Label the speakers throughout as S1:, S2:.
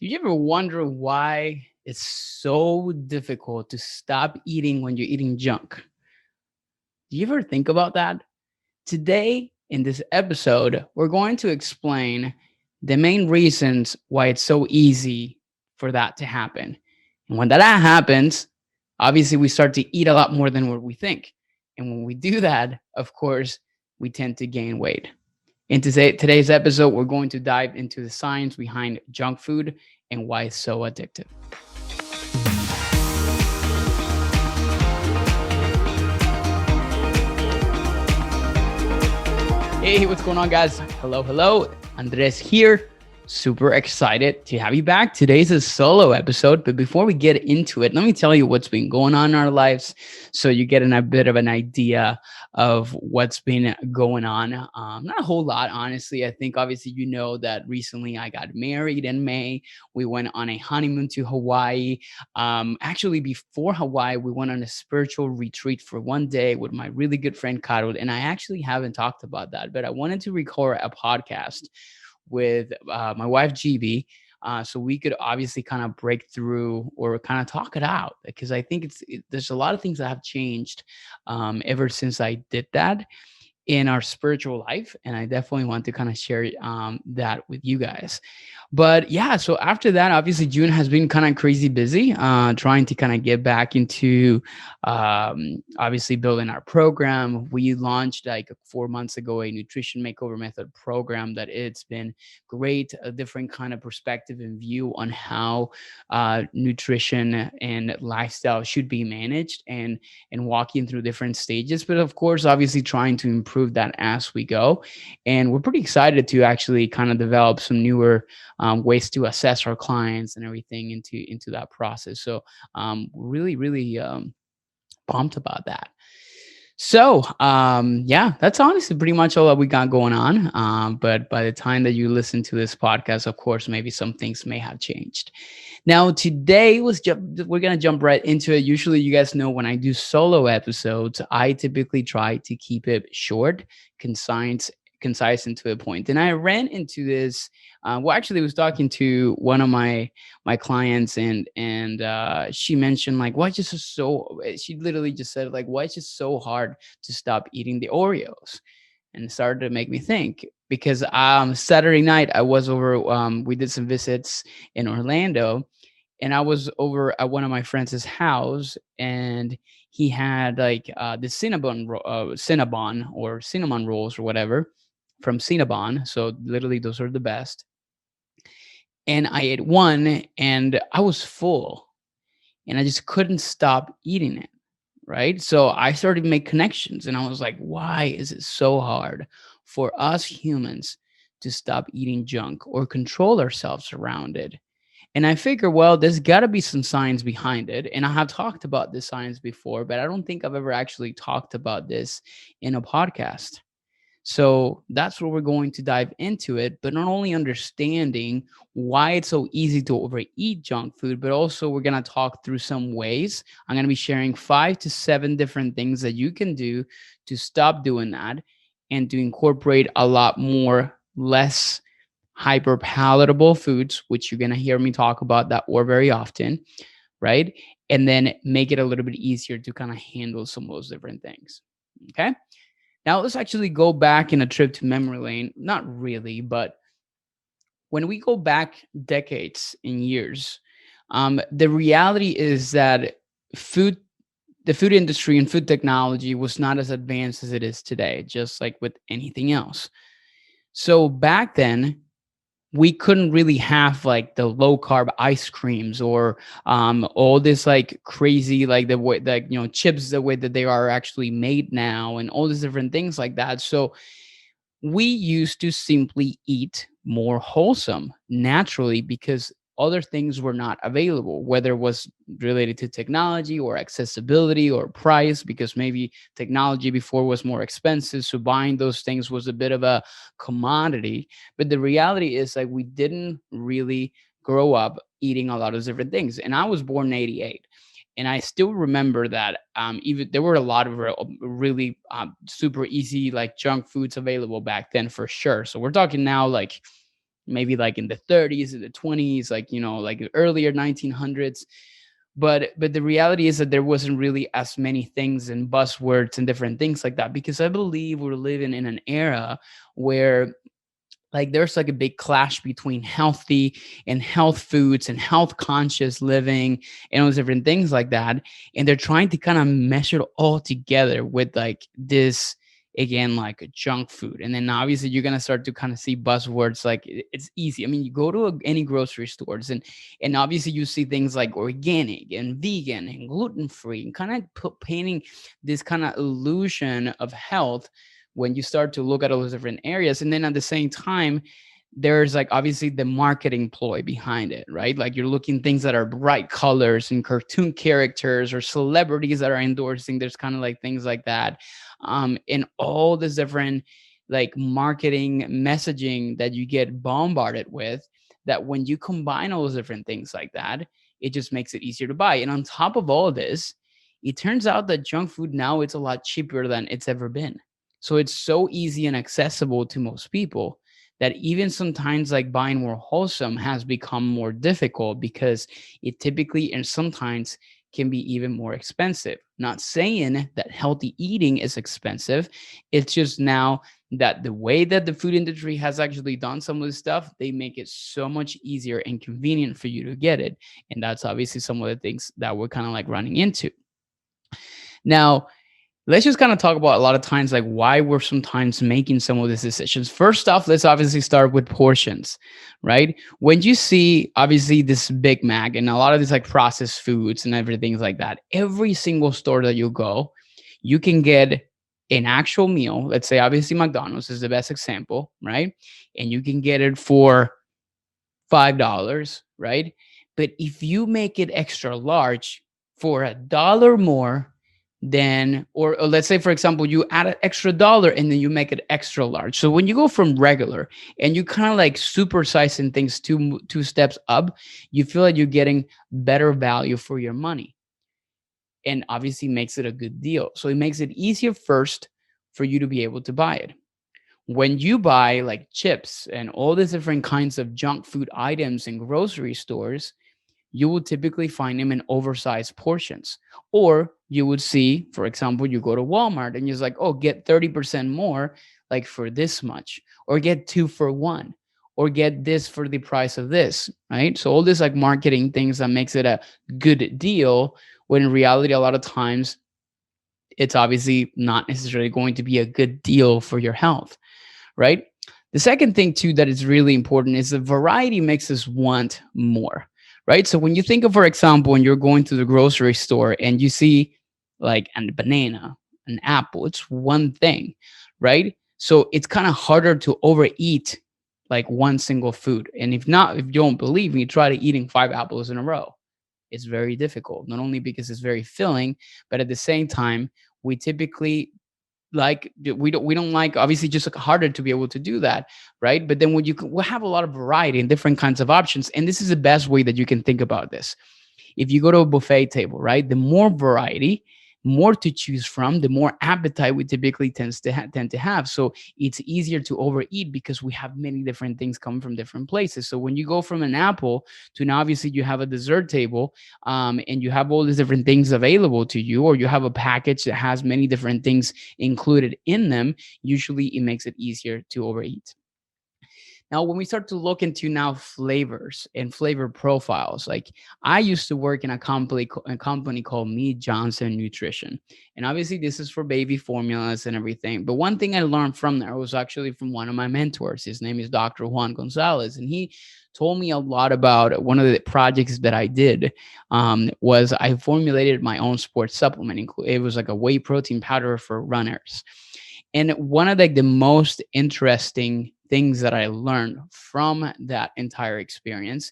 S1: Do you ever wonder why it's so difficult to stop eating when you're eating junk? Do you ever think about that? Today, in this episode, we're going to explain the main reasons why it's so easy for that to happen. And when that happens, obviously we start to eat a lot more than what we think. And when we do that, of course, we tend to gain weight. In today's episode, we're going to dive into the science behind junk food and why it's so addictive. Hey, what's going on, guys? Hello. Andres here. Super excited to have you back. Today's a solo episode, but before we get into it, let me tell you what's been going on in our lives so you get a bit of an idea of what's been going on. Not a whole lot, honestly. I think obviously you know that recently I got married in May. We went on a honeymoon to Hawaii. Actually, before Hawaii, we went on a spiritual retreat for one day with my really good friend Carol, and I actually haven't talked about that, but I wanted to record a podcast with my wife GB, so we could obviously kind of break through or kind of talk it out because I think there's a lot of things that have changed ever since I did that in our spiritual life, and I definitely want to kind of share that with you guys. But yeah, so after that, obviously June has been kind of crazy busy, trying to kind of get back into obviously building our program. We launched like 4 months ago a nutrition makeover method program that it's been great, a different kind of perspective and view on how nutrition and lifestyle should be managed, and walking through different stages. But of course, obviously trying to improve that as we go. And we're pretty excited to actually kind of develop some newer ways to assess our clients and everything into that process. So really pumped about that. So, yeah, that's honestly pretty much all that we got going on. But by the time that you listen to this podcast, of course, maybe some things may have changed. Now, today we're gonna jump right into it. Usually, you guys know when I do solo episodes, I typically try to keep it short, concise, concise and to the point. And I ran into this. Well, actually, I was talking to one of my clients, and she mentioned like, why just so? She literally just said like, why it's just so hard to stop eating the Oreos, and it started to make me think because Saturday night I was over. We did some visits in Orlando, and I was over at one of my friends' house, and he had like the Cinnabon or cinnamon rolls or whatever from Cinnabon. So literally, those are the best. And I ate one, and I was full, and I just couldn't stop eating it. Right. So I started to make connections, and I was like, why is it so hard for us humans to stop eating junk or control ourselves around it? And I figure, well, there's got to be some science behind it. And I have talked about this science before, but I don't think I've ever actually talked about this in a podcast. So that's where we're going to dive into it, but not only understanding why it's so easy to overeat junk food, but also we're going to talk through some ways. I'm going to be sharing 5 to 7 different things that you can do to stop doing that and to incorporate a lot more less hyper palatable foods, which you're going to hear me talk about that or very often, right? And then make it a little bit easier to kind of handle some of those different things. Okay. Now let's actually go back in a trip to memory lane. Not really, but when we go back decades and years, the reality is that food, the food industry and food technology was not as advanced as it is today, just like with anything else. So back then, we couldn't really have like the low carb ice creams or all this like crazy like the way that chips the way that they are actually made now and all these different things like that. So we used to simply eat more wholesome naturally because other things were not available, whether it was related to technology or accessibility or price, because maybe technology before was more expensive. So buying those things was a bit of a commodity. But the reality is like we didn't really grow up eating a lot of different things. And I was born in 88. And I still remember that even there were a lot of really super easy like junk foods available back then for sure. So we're talking now like maybe like in the 30s, in the 20s, like, like earlier 1900s. But the reality is that there wasn't really as many things and buzzwords and different things like that, because I believe we're living in an era where like there's like a big clash between healthy and health foods and health conscious living and all those different things like that, and they're trying to kind of mesh it all together with like this, again, like a junk food. And then obviously you're going to start to kind of see buzzwords like it's easy. I mean, you go to any grocery stores, and obviously you see things like organic and vegan and gluten free, and kind of painting this kind of illusion of health when you start to look at all those different areas. And then at the same time, there's like obviously the marketing ploy behind it, right? Like you're looking things that are bright colors and cartoon characters or celebrities that are endorsing. There's kind of like things like that, and all this different like marketing messaging that you get bombarded with, that when you combine all those different things like that, it just makes it easier to buy. And on top of all of this, it turns out that junk food now, it's a lot cheaper than it's ever been. So it's so easy and accessible to most people that even sometimes like buying more wholesome has become more difficult, because it typically and sometimes can be even more expensive. Not saying that healthy eating is expensive. It's just now that the way that the food industry has actually done some of this stuff, they make it so much easier and convenient for you to get it. And that's obviously some of the things that we're kind of like running into. Now, let's just kind of talk about a lot of times like why we're sometimes making some of these decisions. First off, let's obviously start with portions, right? When you see obviously this Big Mac and a lot of these like processed foods and everything like that, every single store that you go, you can get an actual meal. Let's say obviously McDonald's is the best example, right? And you can get it for $5, right? But if you make it extra large for $1 more, then, or let's say, for example, you add an extra dollar and then you make it extra large. So when you go from regular and you kind of like supersizing things two steps up, you feel like you're getting better value for your money, and obviously makes it a good deal. So it makes it easier first for you to be able to buy it. When you buy like chips and all these different kinds of junk food items in grocery stores, you will typically find them in oversized portions. Or you would see, for example, you go to Walmart and you're like, oh, get 30% more, like for this much, or get 2 for 1, or get this for the price of this, right? So all this like marketing things that makes it a good deal, when in reality, a lot of times it's obviously not necessarily going to be a good deal for your health, right? The second thing too that is really important is the variety makes us want more, right? So when you think of, for example, when you're going to the grocery store and you see like a banana, an apple, it's one thing, right? So it's kind of harder to overeat like one single food. And if not, if you don't believe me, try to eating 5 apples in a row. It's very difficult, not only because it's very filling, but at the same time, we typically like we don't like, obviously just like harder to be able to do that, right? But then when we'll have a lot of variety and different kinds of options, and this is the best way that you can think about this. If you go to a buffet table, right, the more variety, more to choose from, the more appetite we typically tend to have. So it's easier to overeat because we have many different things coming from different places. So when you go from an apple to now, obviously you have a dessert table, and you have all these different things available to you, or you have a package that has many different things included in them, usually it makes it easier to overeat. Now, when we start to look into now flavors and flavor profiles, like I used to work in a company called Mead Johnson Nutrition, and obviously this is for baby formulas and everything. But one thing I learned from there was actually from one of my mentors. His name is Dr. Juan Gonzalez, and he told me a lot about one of the projects that I did. Was I formulated my own sports supplement. It was like a whey protein powder for runners. And one of like the most interesting things that I learned from that entire experience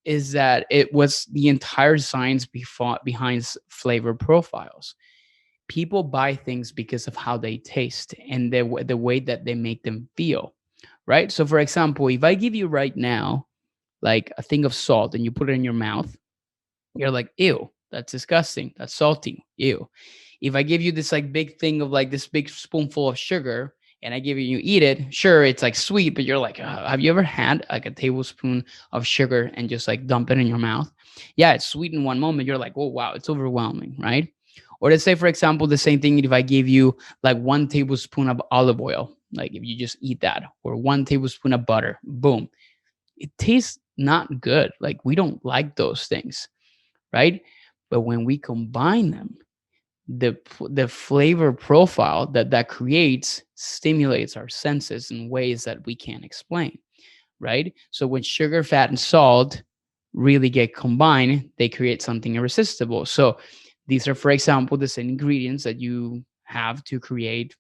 S1: is that it was the entire science behind flavor profiles. People buy things because of how they taste and the way that they make them feel, right? So, for example, if I give you right now like a thing of salt and you put it in your mouth, you're like, ew, that's disgusting. That's salty. Ew. If I give you this like big thing of like this big spoonful of sugar and I give you, you eat it. Sure, it's like sweet, but you're like, have you ever had like a tablespoon of sugar and just like dump it in your mouth? Yeah, it's sweet in one moment. You're like, oh, wow, it's overwhelming, right? Or let's say, for example, the same thing if I gave you like 1 tablespoon of olive oil, like if you just eat that, or 1 tablespoon of butter, boom, it tastes not good. Like we don't like those things, right? But when we combine them, the flavor profile that creates stimulates our senses in ways that we can't explain, right? So when sugar, fat, and salt really get combined, they create something irresistible. So these are, for example, the same ingredients that you have to create,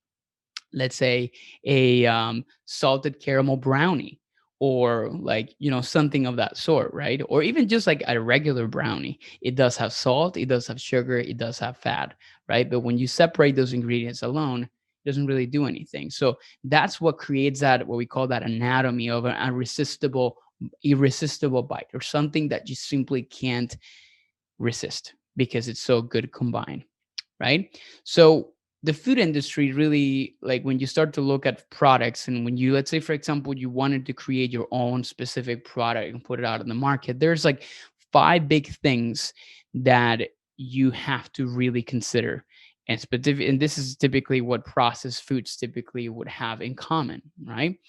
S1: let's say, a salted caramel brownie, or like, something of that sort, right? Or even just like a regular brownie, it does have salt, it does have sugar, it does have fat, right? But when you separate those ingredients alone, it doesn't really do anything. So that's what creates that, what we call that anatomy of an irresistible bite, or something that you simply can't resist because it's so good combined, right? So the food industry really, like when you start to look at products, and when you, let's say, for example, you wanted to create your own specific product and put it out in the market, there's like five big things that you have to really consider. And specific, and this is typically what processed foods typically would have in common, right?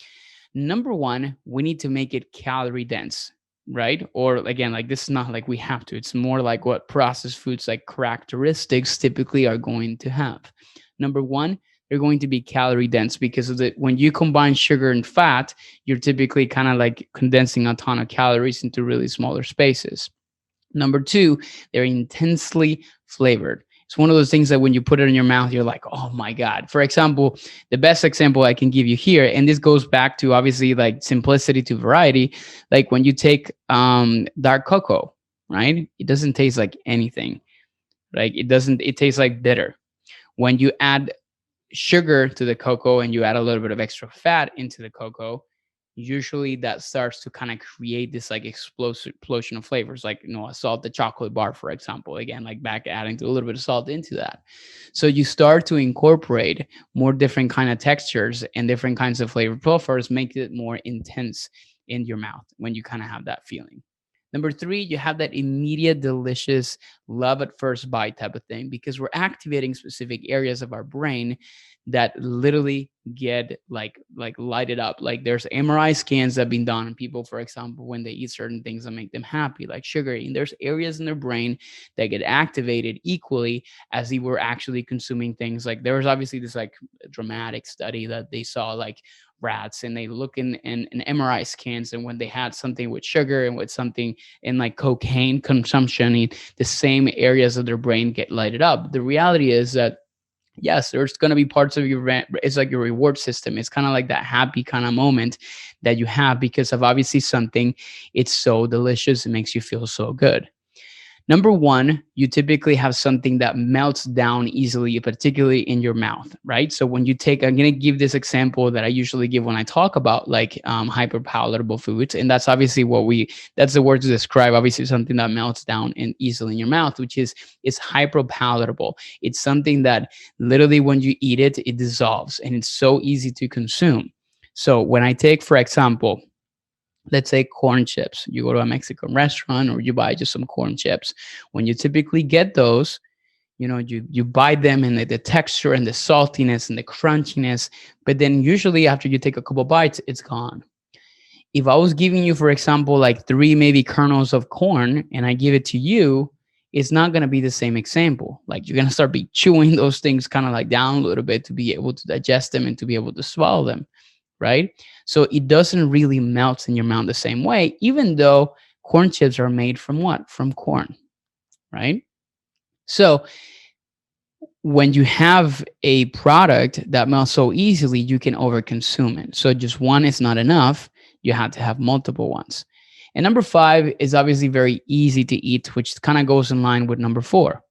S1: Number one, we need to make it calorie dense, right? Or again, like this is not like we have to, it's more like what processed foods like characteristics typically are going to have. Number one, they're going to be calorie dense because of the, when you combine sugar and fat, you're typically kind of like condensing a ton of calories into really smaller spaces. Number two, they're intensely flavored. It's one of those things that when you put it in your mouth, you're like, oh my God. For example, the best example I can give you here, and this goes back to obviously like simplicity to variety, like when you take dark cocoa, right? It doesn't taste like anything. Like it doesn't, it tastes like bitter. When you add sugar to the cocoa and you add a little bit of extra fat into the cocoa, usually that starts to kind of create this like explosion of flavors, like, a salted chocolate bar, for example. Again, like back adding to a little bit of salt into that. So you start to incorporate more different kind of textures and different kinds of flavor profiles, make it more intense in your mouth when you kind of have that feeling. Number three, you have that immediate, delicious, love at first bite type of thing, because we're activating specific areas of our brain that literally get like lighted up. Like there's MRI scans that have been done on people, for example, when they eat certain things that make them happy, like sugar. And there's areas in their brain that get activated equally as they were actually consuming things. Like there was obviously this like dramatic study that they saw like rats, and they look in MRI scans, and when they had something with sugar and with something in like cocaine consumption, the same areas of their brain get lighted up. The reality is that yes, there's going to be parts of your it's like your reward system. It's kind of like that happy kind of moment that you have because of obviously something, it's so delicious, it makes you feel so good. Number one, you typically have something that melts down easily, particularly in your mouth, right? So when you take, I'm going to give this example that I usually give when I talk about like hyper palatable foods. And that's obviously that's the word to describe obviously something that melts down and easily in your mouth, which is hyper palatable. It's something that literally when you eat it, it dissolves and it's so easy to consume. So when I take, for example, let's say corn chips. You go to a Mexican restaurant or you buy just some corn chips. When you typically get those, you buy them and the texture and the saltiness and the crunchiness, but then usually after you take a couple bites, it's gone. If I was giving you, for example, like three maybe kernels of corn and I give it to you, it's not going to be the same example. Like you're going to start be chewing those things kind of like down a little bit to be able to digest them and to be able to swallow them, right? So it doesn't really melt in your mouth the same way, even though corn chips are made from what? From corn, right? So when you have a product that melts so easily, you can overconsume it. So just one is not enough. You have to have multiple ones. And number five is obviously very easy to eat, which kind of goes in line with number four.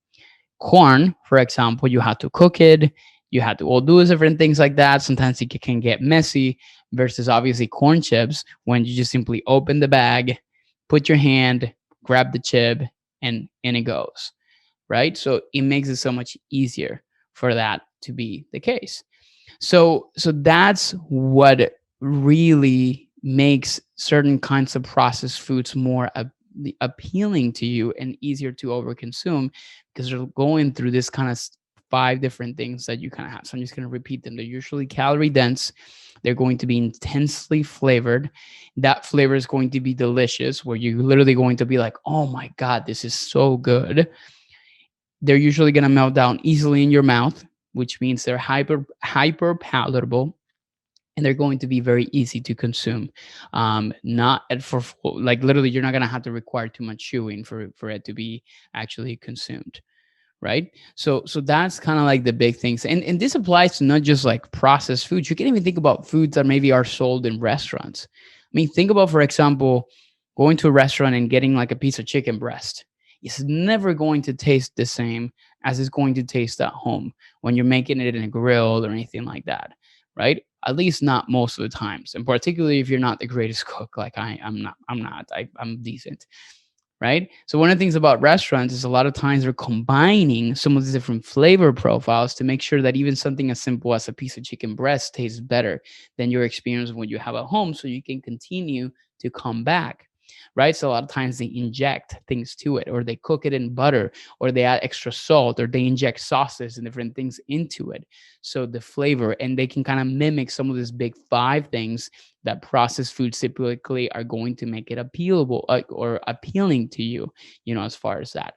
S1: Corn, for example, you have to cook it. You have to all do different things like that. Sometimes it can get messy versus obviously corn chips when you just simply open the bag, put your hand, grab the chip, and it goes, right? So it makes it so much easier for that to be the case. So that's what really makes certain kinds of processed foods more appealing to you and easier to overconsume, because they're going through this kind of five different things that you kind of have. So I'm just going to repeat them. They're usually calorie dense. They're going to be intensely flavored. That flavor is going to be delicious, where you're literally going to be like, oh my God, this is so good. They're usually going to melt down easily in your mouth, which means they're hyper palatable, and they're going to be very easy to consume. Not at for like literally, you're not going to have to require too much chewing for it to be actually consumed, right? So that's kind of like the big things, and this applies to not just like processed foods. You can even think about foods that maybe are sold in restaurants. I mean, think about, for example, going to a restaurant and getting like a piece of chicken breast. It's never going to taste the same as it's going to taste at home when you're making it in a grill or anything like that, right? At least not most of the times, and particularly if you're not the greatest cook, like I'm decent, right? So one of the things about restaurants is a lot of times they're combining some of the different flavor profiles to make sure that even something as simple as a piece of chicken breast tastes better than your experience when you have at home, so you can continue to come back. Right. So a lot of times they inject things to it, or they cook it in butter, or they add extra salt, or they inject sauces and different things into it. So the flavor, and they can kind of mimic some of these big five things that processed foods typically are going to make it appealable, or appealing to you, as far as that.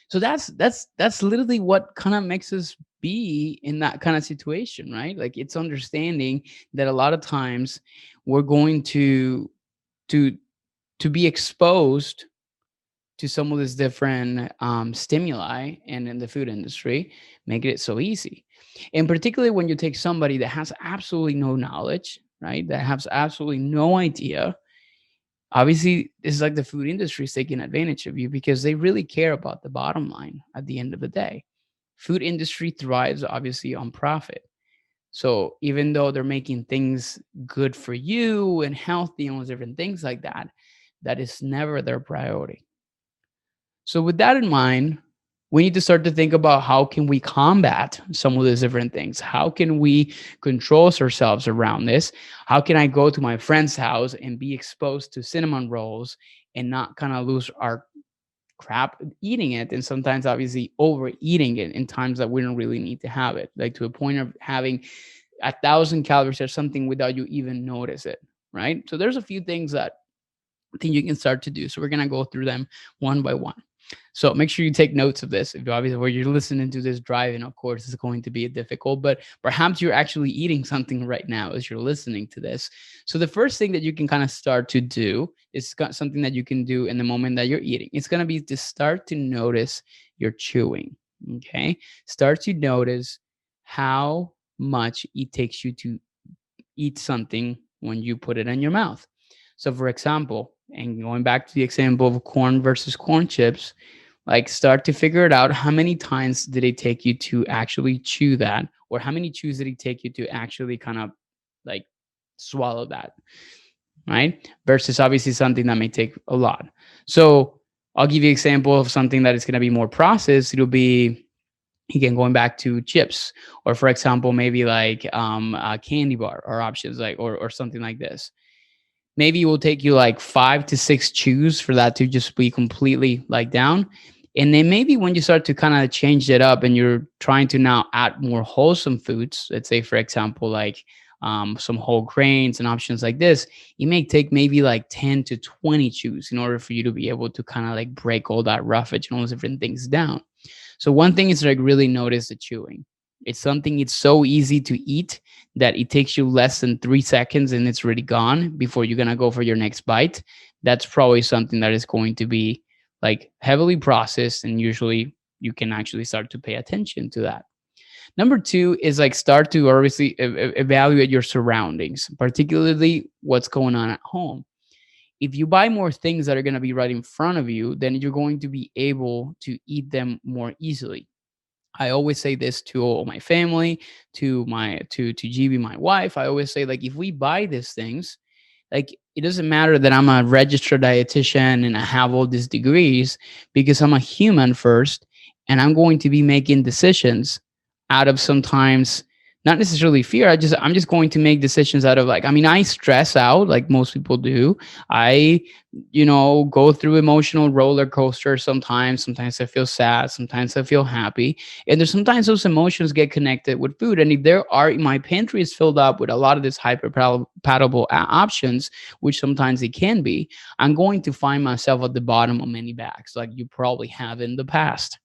S1: So that's literally what kind of makes us be in that kind of situation, right? Like, it's understanding that a lot of times we're going to to be exposed to some of these different stimuli, and in the food industry, making it so easy. And particularly when you take somebody that has absolutely no knowledge, right? That has absolutely no idea. Obviously, it's like the food industry is taking advantage of you, because they really care about the bottom line at the end of the day. Food industry thrives obviously on profit. So even though they're making things good for you and healthy and all those different things like that, that is never their priority. So with that in mind, we need to start to think about how can we combat some of these different things? How can we control ourselves around this? How can I go to my friend's house and be exposed to cinnamon rolls and not kind of lose our crap eating it, and sometimes obviously overeating it in times that we don't really need to have it, like to a point of having 1,000 calories or something without you even notice it, right? So there's a few things that I think you can start to do. So we're gonna go through them one by one. So make sure you take notes of this. If you obviously where you're listening to this driving, of course, it's going to be difficult, but perhaps you're actually eating something right now as you're listening to this. So the first thing that you can kind of start to do is something that you can do in the moment that you're eating. It's going to be to start to notice your chewing. Okay. Start to notice how much it takes you to eat something when you put it in your mouth. So, for example, and going back to the example of corn versus corn chips, like start to figure it out. How many times did it take you to actually chew that? Or how many chews did it take you to actually kind of like swallow that? Right. Versus obviously something that may take a lot. So, I'll give you an example of something that is going to be more processed. It'll be, again, going back to chips, or for example, maybe like a candy bar, or options like, or something like this. Maybe it will take you like 5 to 6 chews for that to just be completely like down. And then maybe when you start to kind of change it up and you're trying to now add more wholesome foods, let's say, for example, like some whole grains and options like this, it may take maybe like 10 to 20 chews in order for you to be able to kind of like break all that roughage and all those different things down. So one thing is like really notice the chewing. It's something, it's so easy to eat that it takes you less than 3 seconds and it's already gone before you're gonna go for your next bite. That's probably something that is going to be like heavily processed, and usually you can actually start to pay attention to that. Number two is like start to obviously evaluate your surroundings, particularly what's going on at home. If you buy more things that are going to be right in front of you, then you're going to be able to eat them more easily. I always say this to all my family, to GB, my wife. I always say, like, if we buy these things, like, it doesn't matter that I'm a registered dietitian and I have all these degrees, because I'm a human first, and I'm going to be making decisions out of sometimes not necessarily fear. I'm just going to make decisions out of like, I mean, I stress out like most people do. I, go through emotional roller coasters sometimes. Sometimes I feel sad, sometimes I feel happy. And there's sometimes those emotions get connected with food. And if my pantry is filled up with a lot of these hyper palatable options, which sometimes it can be, I'm going to find myself at the bottom of many bags, like you probably have in the past.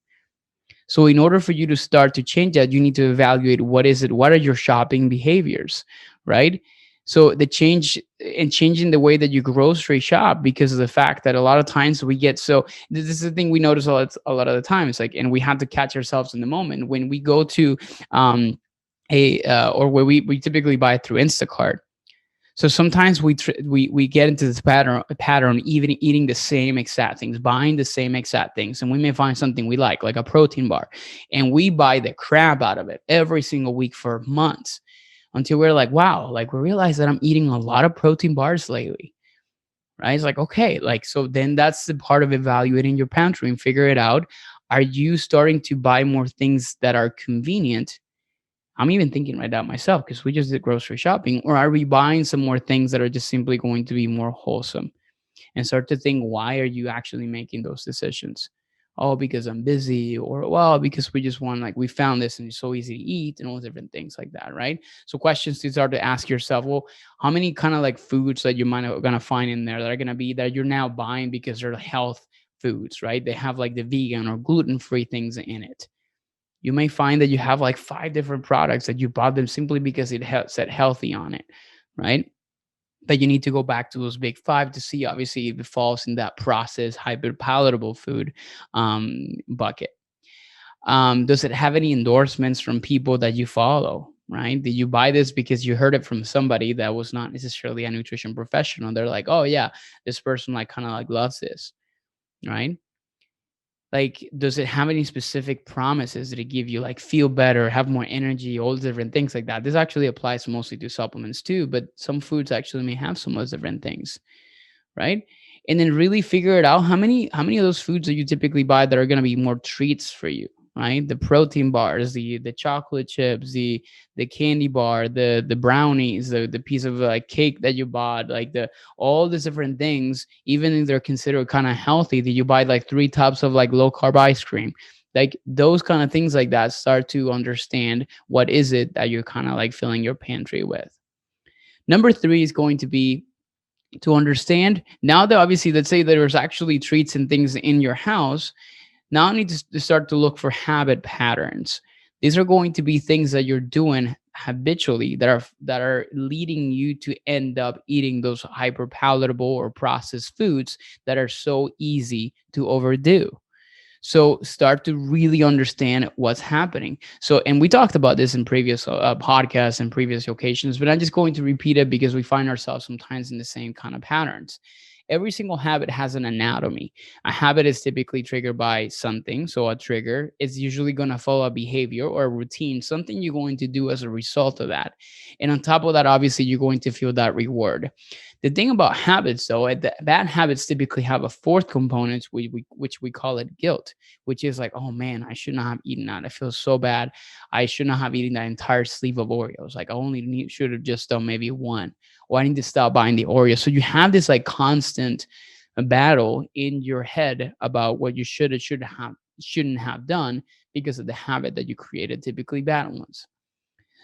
S1: So in order for you to start to change that, you need to evaluate what are your shopping behaviors, right? So the change and changing the way that you grocery shop, because of the fact that a lot of times we get so this is the thing we notice a lot of the time. It's like, and we have to catch ourselves in the moment when we go to um a or where we typically buy through Instacart. So sometimes we get into this pattern, even eating the same exact things, buying the same exact things, and we may find something we like a protein bar, and we buy the crap out of it every single week for months until we're like, wow, like we realize that I'm eating a lot of protein bars lately, right? It's like, okay, like so then that's the part of evaluating your pantry and figure it out. Are you starting to buy more things that are convenient? I'm even thinking right now myself because we just did grocery shopping, or are we buying some more things that are just simply going to be more wholesome? And start to think, why are you actually making those decisions? Oh, because I'm busy, or well, because we just want, like, we found this and it's so easy to eat, and all different things like that, right? So questions to start to ask yourself, well, how many kind of like foods that you might have gonna find in there that are gonna be that you're now buying because they're health foods, right? They have like the vegan or gluten-free things in it. You may find that you have like 5 different products that you bought them simply because it said healthy on it, right? But you need to go back to those big 5 to see, obviously, if it falls in that processed, hyper palatable food bucket. Does it have any endorsements from people that you follow? Right? Did you buy this because you heard it from somebody that was not necessarily a nutrition professional? They're like, oh yeah, this person like kind of like loves this, right? Like, does it have any specific promises? Did it give you like feel better, have more energy, all different things like that? This actually applies mostly to supplements too, but some foods actually may have some of those different things, right? And then really figure it out. How many of those foods do you typically buy that are going to be more treats for you, right? The protein bars, the chocolate chips, the candy bar, the brownies, the piece of like cake that you bought, like the all these different things, even if they're considered kind of healthy, that you buy like 3 tubs of like low carb ice cream. Like those kind of things like that, start to understand what is it that you're kind of like filling your pantry with. Number 3 is going to be to understand now that, obviously, let's say there's actually treats and things in your house. Now I need to start to look for habit patterns. These are going to be things that you're doing habitually that are leading you to end up eating those hyper palatable or processed foods that are so easy to overdo. So start to really understand what's happening. So, and we talked about this in previous podcasts and previous occasions, but I'm just going to repeat it because we find ourselves sometimes in the same kind of patterns. Every single habit has an anatomy. A habit is typically triggered by something. So a trigger is usually going to follow a behavior or a routine, something you're going to do as a result of that. And on top of that, obviously, you're going to feel that reward. The thing about habits, though, the bad habits typically have a fourth component, which we call it guilt, which is like, oh man, I should not have eaten that. I feel so bad. I should not have eaten that entire sleeve of Oreos. Like I only should have just done maybe one, or I need to stop buying the Oreos. So you have this like constant battle in your head about what you shouldn't have done because of the habit that you created, typically bad ones.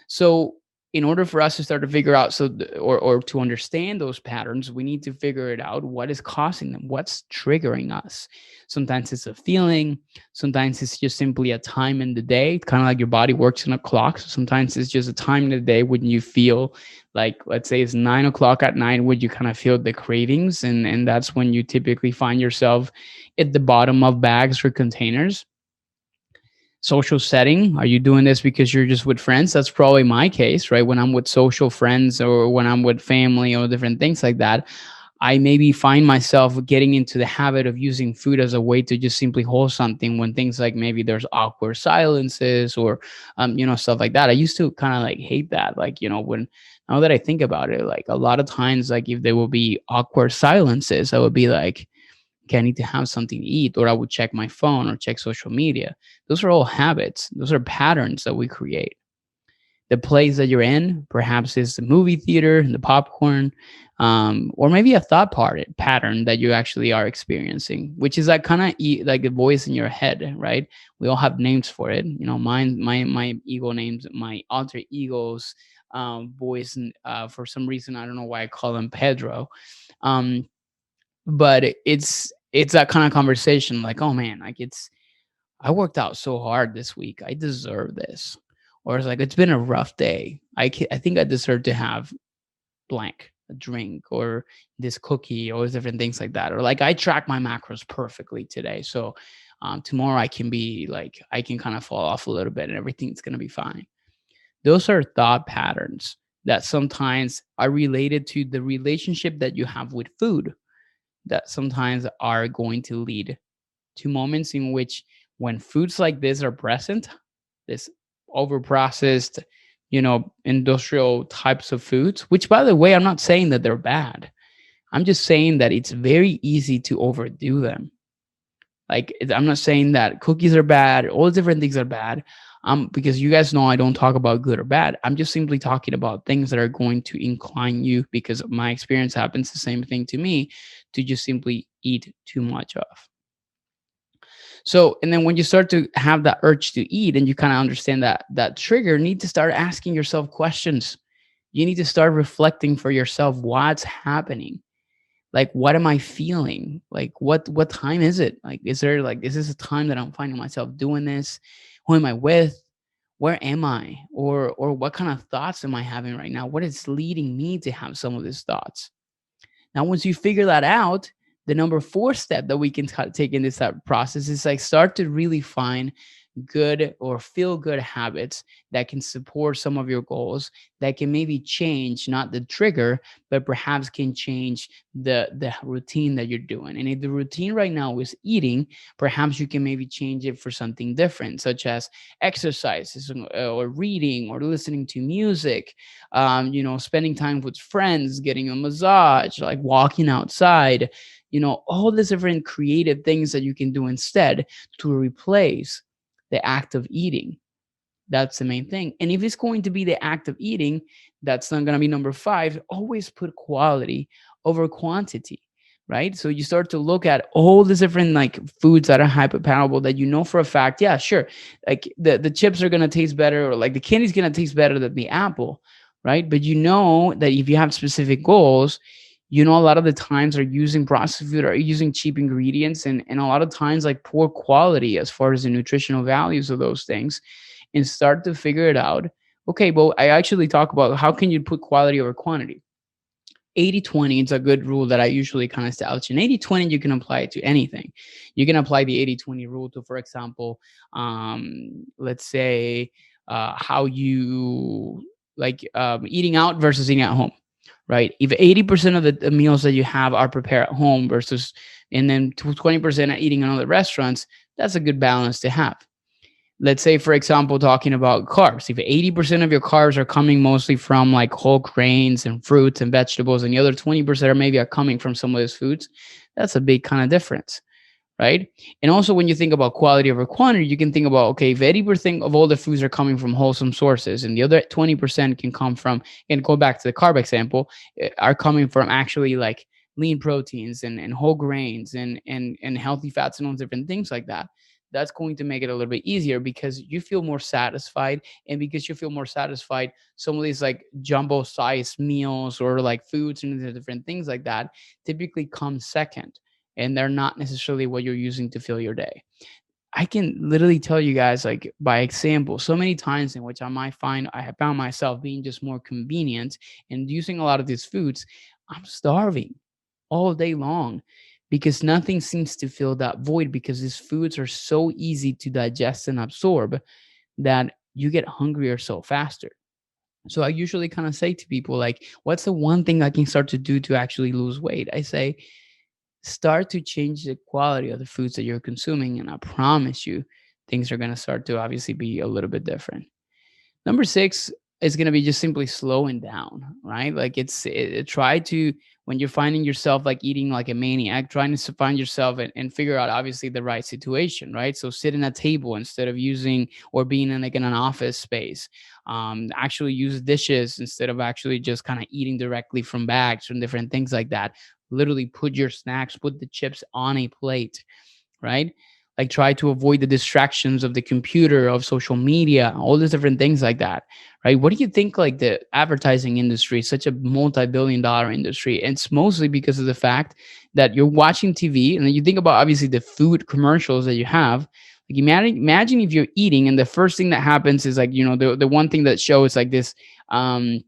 S1: So in order for us to start to figure out, or to understand those patterns, we need to figure it out. What is causing them? What's triggering us? Sometimes it's a feeling. Sometimes it's just simply a time in the day. Kind of like your body works on a clock. So sometimes it's just a time in the day when you feel like, let's say it's 9 o'clock at night, when you kind of feel the cravings. And that's when you typically find yourself at the bottom of bags or containers. Social setting, are you doing this because you're just with friends? That's probably my case, right? When I'm with social friends or when I'm with family or different things like that, I maybe find myself getting into the habit of using food as a way to just simply hold something when things like maybe there's awkward silences or stuff like that. I used to kind of like hate that, like, when now that I think about it, like a lot of times, like if there will be awkward silences, I would be like, okay, I need to have something to eat, or I would check my phone or check social media. Those are all habits. Those are patterns that we create. The place that you're in, perhaps is the movie theater, the popcorn, or maybe a pattern that you actually are experiencing, which is that kind of like a voice in your head, right? We all have names for it. Mine, my ego names, my alter egos voice, and for some reason I don't know why I call him Pedro. Um, but it's that kind of conversation, like, oh man, like I worked out so hard this week. I deserve this. Or it's like, it's been a rough day. I think I deserve to have blank, a drink or this cookie or different things like that. Or like, I track my macros perfectly today. So tomorrow I can be like, I can kind of fall off a little bit and everything's going to be fine. Those are thought patterns that sometimes are related to the relationship that you have with food, that sometimes are going to lead to moments in which, when foods like this are present, this over processed, industrial types of foods, which, by the way, I'm not saying that they're bad. I'm just saying that it's very easy to overdo them. Like, I'm not saying that cookies are bad, all different things are bad. Because you guys know I don't talk about good or bad. I'm just simply talking about things that are going to incline you, because my experience happens the same thing to me, to just simply eat too much of. So, and then when you start to have that urge to eat, and you kind of understand that trigger, you need to start asking yourself questions. You need to start reflecting for yourself what's happening. Like, what am I feeling? Like, what time is it? Like, is this a time that I'm finding myself doing this? Who am I with? Where am I? Or what kind of thoughts am I having right now? What is leading me to have some of these thoughts? Now, once you figure that out, the number four step that we can take in this process is like, start to really find good or feel good habits that can support some of your goals, that can maybe change not the trigger, but perhaps can change the routine that you're doing. And if the routine right now is eating, perhaps you can maybe change it for something different, such as exercises, or reading, or listening to music, spending time with friends, getting a massage, like walking outside, all these different creative things that you can do instead to replace the act of eating. That's the main thing. And if it's going to be the act of eating, that's not going to be number five. Always put quality over quantity, right? So you start to look at all these different like foods that are hyper palatable, that you know for a fact, yeah, sure, like the chips are going to taste better, or like the candy's going to taste better than the apple, right? But you know that if you have specific goals, a lot of the times are using processed food or using cheap ingredients, and a lot of times like poor quality as far as the nutritional values of those things, and start to figure it out. Okay, well, I actually talk about how can you put quality over quantity. 80/20 is a good rule that I usually kind of establish. In 80/20, you can apply it to anything. You can apply the 80/20 rule to, for example, let's say, how you like eating out versus eating at home, right? If 80% of the meals that you have are prepared at home versus, and then 20% are eating in other restaurants, that's a good balance to have. Let's say, for example, talking about carbs, if 80% of your carbs are coming mostly from like whole grains and fruits and vegetables, and the other 20% are maybe are coming from some of those foods, that's a big kind of difference, right? And also, when you think about quality over quantity, you can think about, okay, if 80% of all the foods are coming from wholesome sources, and the other 20% can come from, and go back to the carb example, are coming from actually like lean proteins and whole grains and healthy fats and all different things like that. That's going to make it a little bit easier, because you feel more satisfied. And because you feel more satisfied, some of these like jumbo size meals or like foods and the different things like that typically come second, and they're not necessarily what you're using to fill your day. I can literally tell you guys, like by example, so many times in which I have found myself being just more convenient and using a lot of these foods. I'm starving all day long, because nothing seems to fill that void, because these foods are so easy to digest and absorb that you get hungrier so faster. So I usually kind of say to people, like, what's the one thing I can start to do to actually lose weight? I say, start to change the quality of the foods that you're consuming, and I promise you, things are going to start to obviously be a little bit different. Number six it's going to be just simply slowing down, right? Like try to, when you're finding yourself like eating like a maniac, trying to find yourself and figure out obviously the right situation, right? So sit in a table instead of using or being in like in an office space. Actually use dishes instead of actually just kind of eating directly from bags and different things like that. Literally put your snacks, put the chips on a plate, right? Like try to avoid the distractions of the computer, of social media, all these different things like that, right? What do you think like the advertising industry is such a multi-billion dollar industry? And it's mostly because of the fact that you're watching TV and then you think about obviously the food commercials that you have. Like imagine if you're eating and the first thing that happens is like, the one thing that shows like this um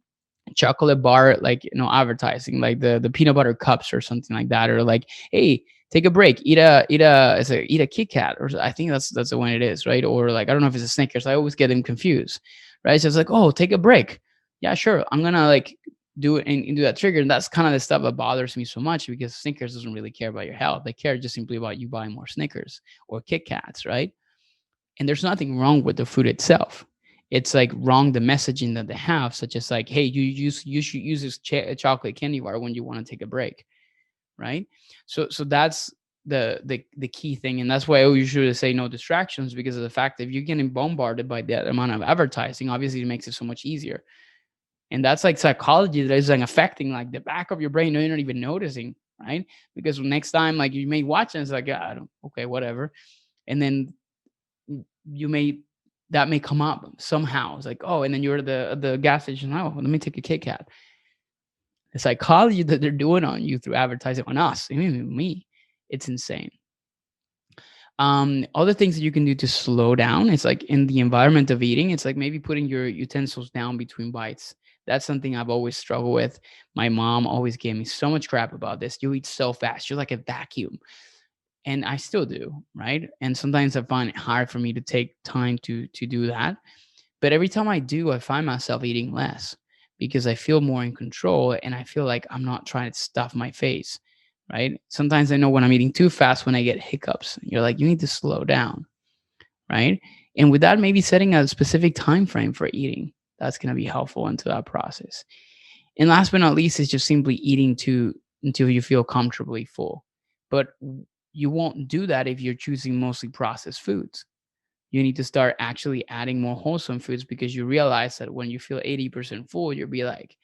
S1: chocolate bar, like advertising like the peanut butter cups or something like that, or like, hey, take a break, eat a Kit Kat, or I think that's the one it is, right? Or like, I don't know if it's a Snickers, I always get them confused, right? So it's like, oh, take a break, yeah, sure, I'm gonna like do it and do that trigger. And that's kind of the stuff that bothers me so much, because Snickers doesn't really care about your health, they care just simply about you buying more Snickers or Kit Kats, right? And there's nothing wrong with the food itself. It's like wrong the messaging that they have, such as like, hey, you should use this chocolate candy bar when you want to take a break, right? So that's the key thing, and that's why I always usually say no distractions, because of the fact that if you're getting bombarded by that amount of advertising, obviously it makes it so much easier. And that's like psychology that is like affecting like the back of your brain, you're not even noticing, right? Because next time like you may watch and it's like, yeah, I don't, okay, whatever. And then you may, that may come up somehow. It's like, oh, and then you're at the gas station. Oh, let me take a Kit Kat. The psychology that they're doing on you through advertising on us, even me, it's insane. Other things that you can do to slow down, it's like in the environment of eating, it's like maybe putting your utensils down between bites. That's something I've always struggled with. My mom always gave me so much crap about this. You eat so fast, you're like a vacuum. And I still do, right? And sometimes I find it hard for me to take time to do that. But every time I do, I find myself eating less because I feel more in control and I feel like I'm not trying to stuff my face, right? Sometimes I know when I'm eating too fast when I get hiccups. You're like, you need to slow down, right? And with that, maybe setting a specific time frame for eating. That's going to be helpful into that process. And last but not least is just simply eating until you feel comfortably full. But you won't do that if you're choosing mostly processed foods. You need to start actually adding more wholesome foods, because you realize that when you feel 80% full, you'll be like,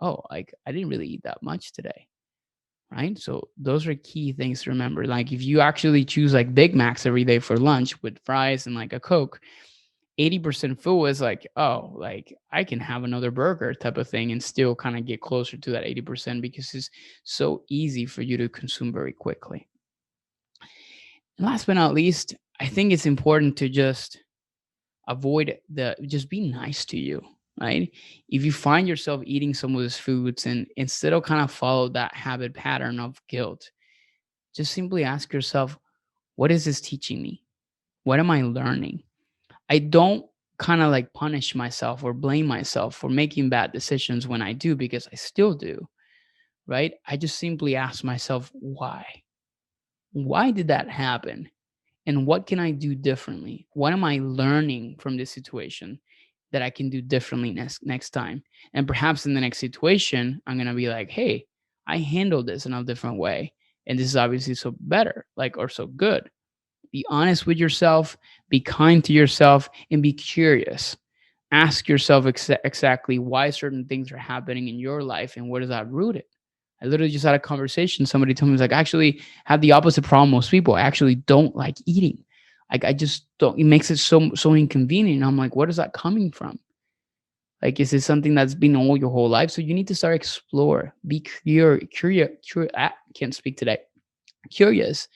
S1: oh, like I didn't really eat that much today. Right. So those are key things to remember. Like if you actually choose like Big Macs every day for lunch with fries and like a Coke, 80% full is like, oh, like I can have another burger type of thing and still kind of get closer to that 80%, because it's so easy for you to consume very quickly. And last but not least, I think it's important to just be nice to you, right? If you find yourself eating some of those foods and instead of kind of follow that habit pattern of guilt, just simply ask yourself, what is this teaching me? What am I learning? I don't kind of like punish myself or blame myself for making bad decisions when I do, because I still do, right? I just simply ask myself, why? Why did that happen? And what can I do differently? What am I learning from this situation that I can do differently next time? And perhaps in the next situation, I'm gonna be like, hey, I handled this in a different way. And this is obviously so better, like, or so good. Be honest with yourself, be kind to yourself, and be curious. Ask yourself exactly why certain things are happening in your life and where does that rooted. I literally just had a conversation. Somebody told me, was like, I actually have the opposite problem most people. I actually don't like eating. Like I just don't. It makes it so inconvenient. I'm like, what is that coming from? Like, is it something that's been all your whole life? So you need to start explore. Be curious. Can't speak today. Curious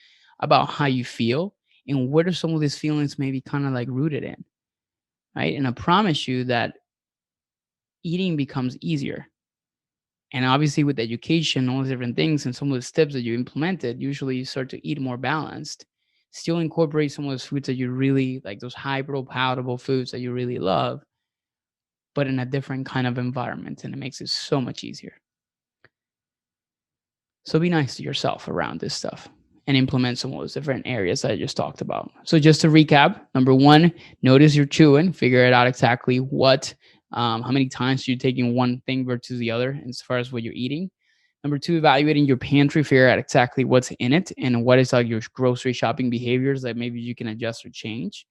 S1: about how you feel and what are some of these feelings maybe kind of like rooted in, right? And I promise you that eating becomes easier. And obviously, with education, all these different things, and some of the steps that you implemented, usually you start to eat more balanced. Still incorporate some of those foods that you really like, those high palatable foods that you really love, but in a different kind of environment. And it makes it so much easier. So be nice to yourself around this stuff and implement some of those different areas that I just talked about. So just to recap, number one, notice you're chewing, figure it out exactly what How many times you're taking one thing versus the other as far as what you're eating. Number two, evaluating your pantry, figure out exactly what's in it and what is like your grocery shopping behaviors that maybe you can adjust or change.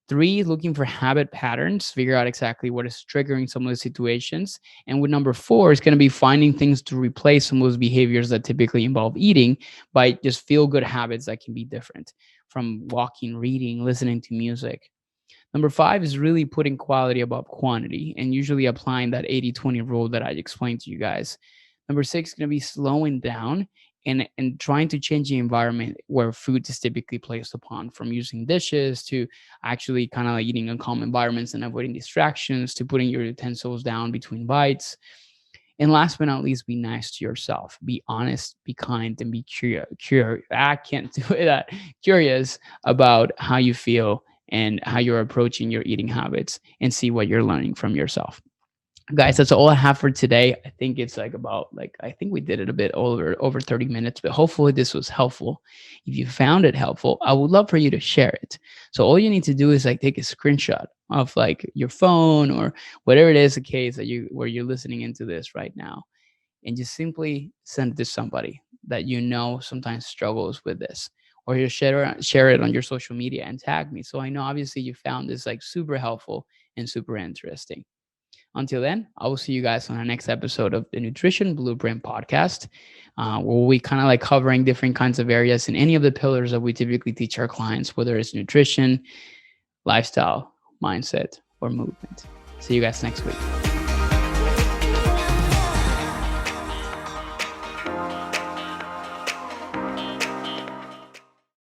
S1: Three, looking for habit patterns, figure out exactly what is triggering some of the situations. And with number four is going to be finding things to replace some of those behaviors that typically involve eating by just feel good habits that can be different, from walking, reading, listening to music. Number five is really putting quality above quantity and usually applying that 80-20 rule that I explained to you guys. Number six is going to be slowing down and trying to change the environment where food is typically placed upon, from using dishes to actually kind of like eating in calm environments and avoiding distractions to putting your utensils down between bites. And last but not least, be nice to yourself. Be honest, be kind, and be curious. I can't do it. Curious about how you feel and how you're approaching your eating habits, and see what you're learning from yourself. Guys, that's all I have for today. I think it's like about like I think we did it a bit over 30 minutes, but hopefully this was helpful. If you found it helpful, I would love for you to share it. So all you need to do is like take a screenshot of like your phone or whatever it is the case that you where you're listening into this right now, and just simply send it to somebody that you know sometimes struggles with this, or you share it on your social media and tag me, so I know obviously you found this like super helpful and super interesting. Until then, I will see you guys on our next episode of the Nutrition Blueprint podcast, where we kind of like covering different kinds of areas in any of the pillars that we typically teach our clients, whether it's nutrition, lifestyle, mindset, or movement. See you guys next week.